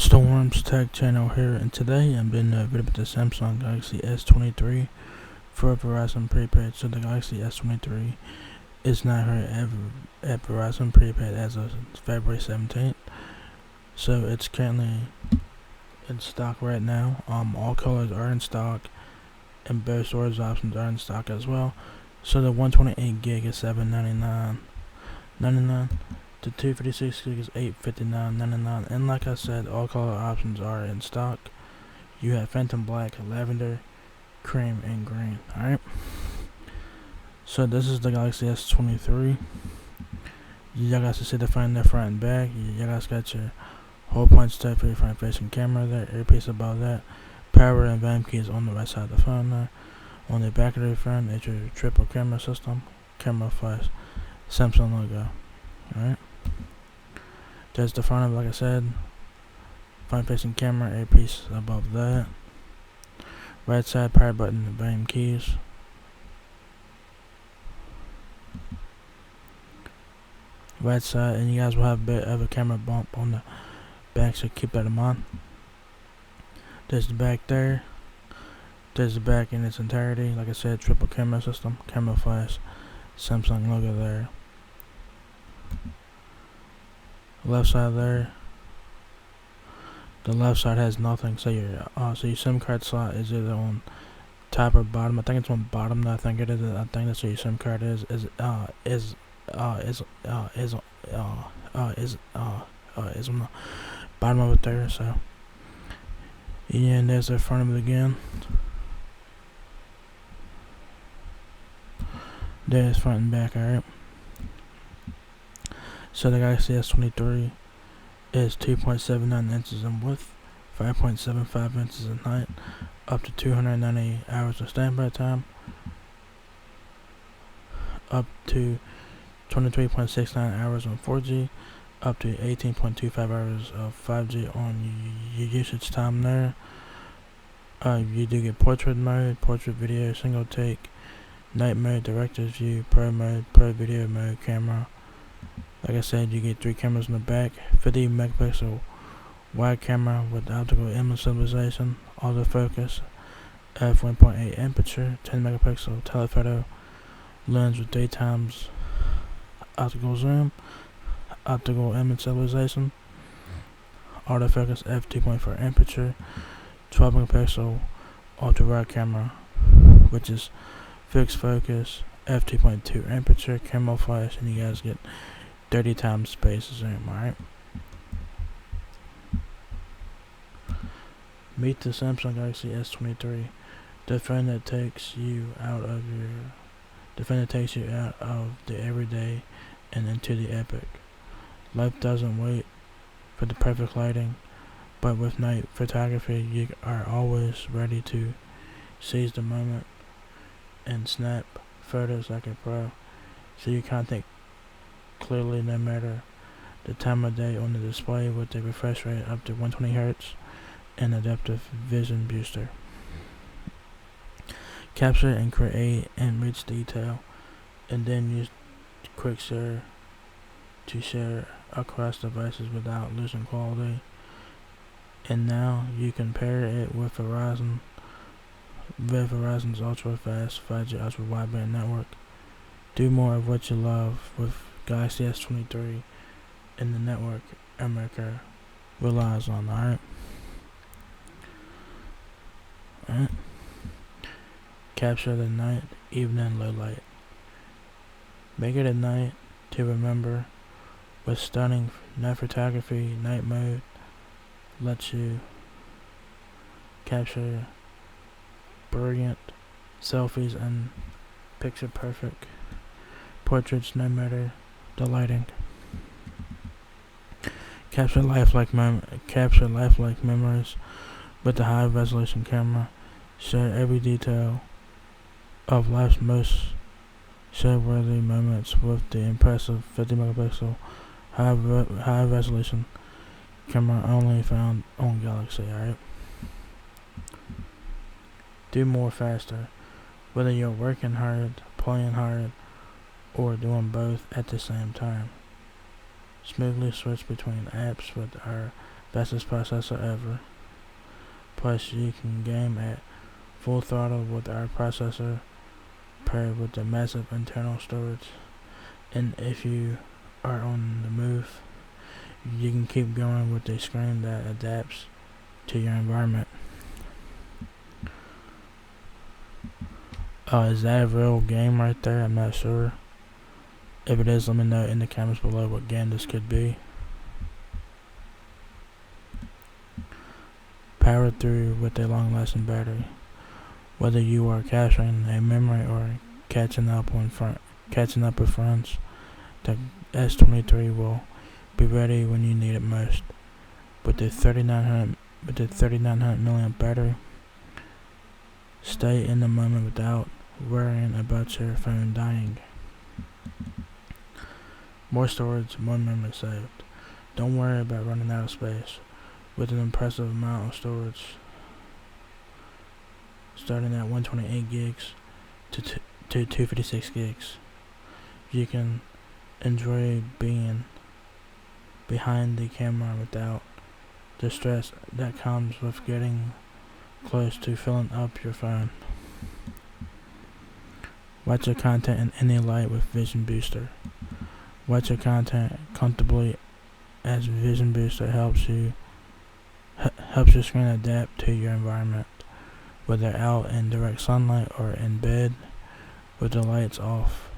Storm's Tech Channel here, and today I'm doing a video about the Samsung Galaxy S23 for Verizon Prepaid. So the Galaxy S23 is not here at Verizon Prepaid as of February 17th. So it's currently in stock right now. All colors are in stock, and both storage options are in stock as well. So the 128 gig is $799.99. The 256 gig is $859.99, and like I said, all color options are in stock. You have Phantom Black, Lavender, Cream, and Green. Alright. So this is the Galaxy S23. Y'all guys can see the front and back. Y'all guys got your whole punch type for your front facing camera there, earpiece above that. Power and volume keys on the right side of the phone there. On the back of the phone is your triple camera system, camera flash, Samsung logo. Alright. There's the front of it, like I said. Front facing camera, earpiece above that. Right side, power button, and volume keys. Right side, and you guys will have a bit of a camera bump on the back, so keep that in mind. There's the back there. There's the back in its entirety. Like I said, triple camera system, camera flash, Samsung logo there. Left side there. The left side has nothing, so your SIM card slot is either on top or bottom. I think it's on bottom. I think it is. I think that's where your SIM card is on the bottom of it there. So yeah, and there's the front of it again. There's front and back. Alright. So the Galaxy S23 is 2.79 inches in width, 5.75 inches in height, up to 290 hours of standby time, up to 23.69 hours on 4G, up to 18.25 hours of 5G on your usage time there. You do get portrait mode, portrait video, single take, night mode, director's view, pro mode, pro video mode, camera. Like I said, you get 3 cameras in the back, 50 megapixel wide camera with optical image stabilization, autofocus, f1.8 aperture, 10 megapixel telephoto lens with 3 times optical zoom, optical image stabilization, autofocus, f2.4 aperture, 12 megapixel ultra wide camera, which is fixed focus, f2.2 aperture, camera flash, and you guys get 30 times space zoom. Alright. Meet the Samsung Galaxy S23, the phone that takes you out of the everyday and into the epic. Life doesn't wait for the perfect lighting, but with night photography, you are always ready to seize the moment and snap photos like a pro, so you can't think clearly no matter the time of day on the display with a refresh rate up to 120 Hz and adaptive vision booster. Capture and create and rich detail, and then use quick share to share across devices without losing quality. And now you can pair it with Verizon's ultra fast 5G ultra wideband network. Do more of what you love with Galaxy S23 and the network America relies on. Alright. Capture the night, evening, low light. Make it a night to remember with stunning night photography. Night mode lets you capture brilliant selfies and picture perfect portraits no matter the lighting. Capture lifelike memories with the high resolution camera. Share every detail of life's most share-worthy moments with the impressive 50 megapixel high resolution camera only found on Galaxy. Alright. Do more faster. Whether you're working hard, playing hard, or doing both at the same time. Smoothly switch between apps with our fastest processor ever. Plus, you can game at full throttle with our processor paired with the massive internal storage. And if you are on the move, you can keep going with a screen that adapts to your environment. Is that a real game right there? I'm not sure. If it is, let me know in the comments below what game this could be. Powered through with a long-lasting battery. Whether you are capturing a memory or catching up with friends, the S23 will be ready when you need it most. With the 3900 milliamp battery, stay in the moment without worrying about your phone dying. More storage, more memory saved. Don't worry about running out of space. With an impressive amount of storage, starting at 128 gigs to 256 gigs, you can enjoy being behind the camera without the stress that comes with getting close to filling up your phone. Watch your content in any light with Vision Booster. Watch your content comfortably as Vision Booster helps your screen adapt to your environment, whether out in direct sunlight or in bed with the lights off.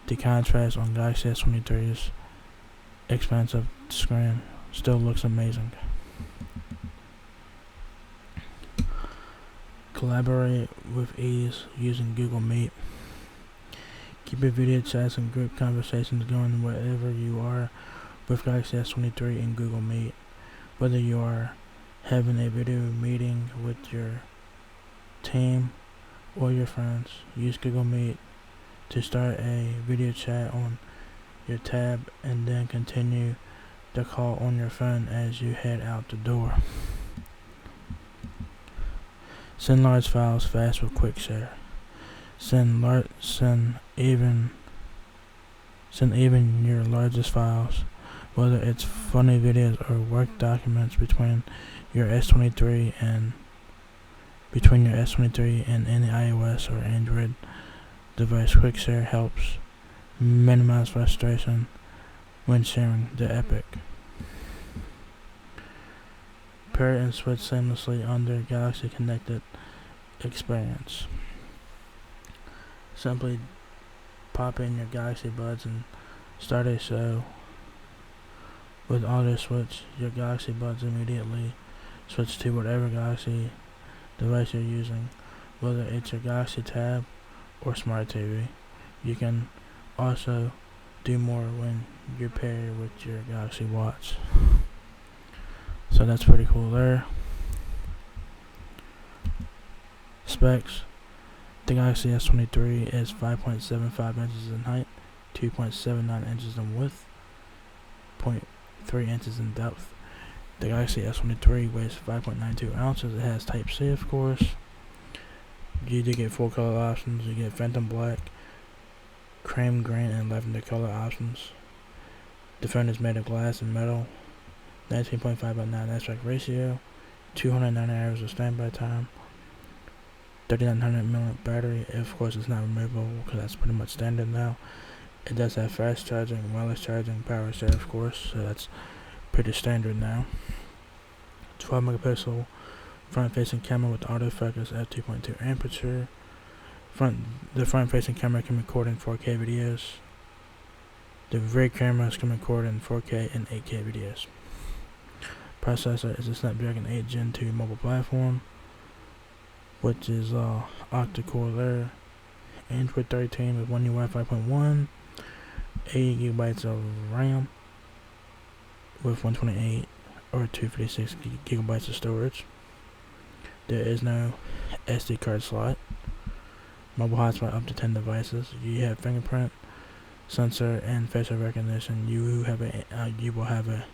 The contrast on Galaxy S23's expansive screen still looks amazing. Collaborate with ease using Google Meet. Keep your video chats and group conversations going wherever you are with Galaxy S23 and Google Meet. Whether you are having a video meeting with your team or your friends, use Google Meet to start a video chat on your tab and then continue the call on your phone as you head out the door. Send large files fast with Quick Share. Send even your largest files, whether it's funny videos or work documents between your S23 and any iOS or Android device. Quick Share helps minimize frustration when sharing the epic. Pair and switch seamlessly on their Galaxy Connected experience. Simply pop in your Galaxy Buds and start a show. With Auto Switch, your Galaxy Buds immediately switch to whatever Galaxy device you're using, whether it's your Galaxy Tab or Smart TV. You can also do more when you pair with your Galaxy Watch. So that's pretty cool there. Specs. The Galaxy S23 is 5.75 inches in height, 2.79 inches in width, 0.3 inches in depth. The Galaxy S23 weighs 5.92 ounces. It has Type-C, of course. You do get 4 color options. You get Phantom Black, Cream Green, and Lavender color options. The phone is made of glass and metal. 19.5:9 aspect ratio, 290 hours of standby time, 3900 milliamp battery. Of course, it's not removable because that's pretty much standard now. It does have fast charging, wireless charging, power share, of course, so that's pretty standard now. 12 megapixel front-facing camera with autofocus at 2.2 aperture. The front-facing camera can record in 4K videos. The rear cameras can record in 4K and 8K videos. Processor is a Snapdragon 8 Gen 2 mobile platform, which is octa-core there. Android 13 with One UI 5.1, 80 gigabytes of RAM with 128 or 256 gigabytes of storage. There is no SD card slot. Mobile hotspot up to 10 devices. You have fingerprint sensor and facial recognition. You will have a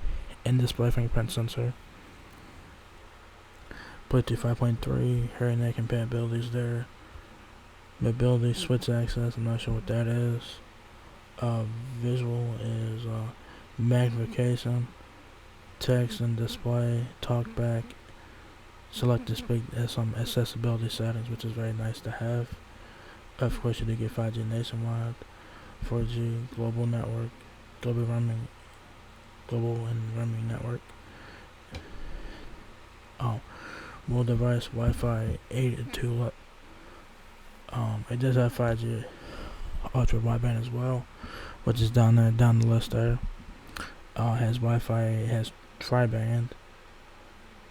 in-display fingerprint sensor. Bluetooth 5.3, hearing aid compatibilities there. Mobility switch access, I'm not sure what that is. Visual is magnification, text and display, talkback. Select display as some accessibility settings, which is very nice to have. Of course, you do get 5G nationwide, 4G global network, global and roaming network. Mobile device Wi-Fi 8 to it does have 5G ultra wideband as well, which is down the list there. Has Wi-Fi, it has tri-band,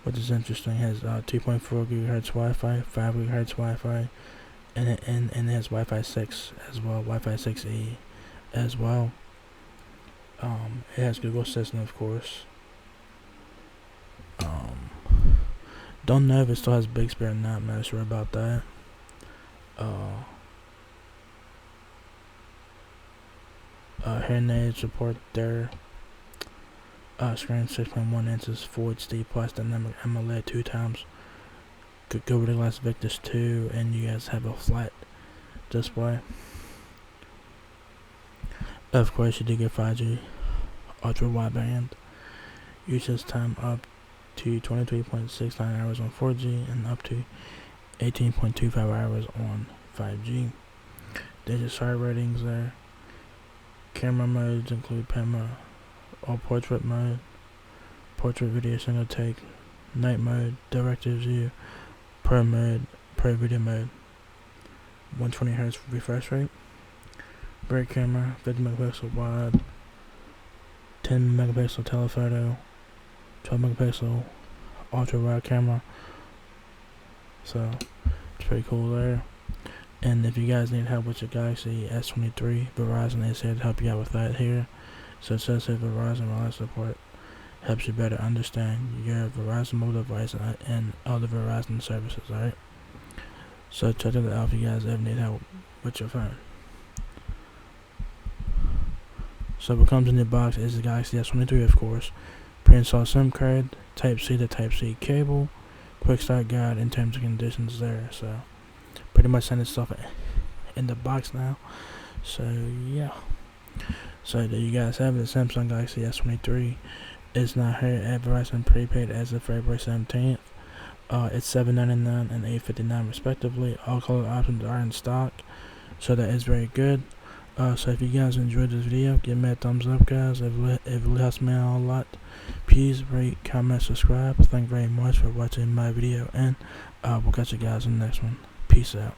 which is interesting. It has 2.4 gigahertz Wi-Fi, 5 gigahertz Wi-Fi, and it has Wi-Fi 6 as well, Wi-Fi 6E as well. It has Google Assistant, of course. Don't know if it still has Bixby or not. I'm not sure about that. Hearing aid support there. Screen 6.1 inches, Full HD plus dynamic AMOLED 2 times. Gorilla Glass Victus 2, and you guys have a flat display. Of course, you do get 5G ultra wideband. Usage time up to 23.69 hours on 4G and up to 18.25 hours on 5G. There's your star ratings there. Camera modes include camera or portrait mode, portrait video single take, night mode, director's view, pro mode, pro video mode, 120Hz refresh rate, bright camera, 50 megapixel wide, 10 megapixel telephoto, 12 megapixel ultra wide camera. So it's pretty cool there. And if you guys need help with your Galaxy S23, Verizon is here to help you out with that here. So it says here Verizon Wireless Support helps you better understand your Verizon mobile device and other Verizon services, alright? So check it out if you guys ever need help with your phone. So what comes in your box is the Galaxy S23, of course. Pre-installed SIM card, Type-C to Type-C cable, quick start guide, and terms and conditions there. So pretty much send stuff in the box now. So yeah. So there you guys have it. The Samsung Galaxy S23 is now here at Verizon Prepaid as of February 17th. It's $7.99 and $8.59 respectively. All color options are in stock, so that is very good. So if you guys enjoyed this video, give me a thumbs up, guys. It really helps me out a lot. Please rate, comment, subscribe. Thank you very much for watching my video, and we'll catch you guys in the next one. Peace out.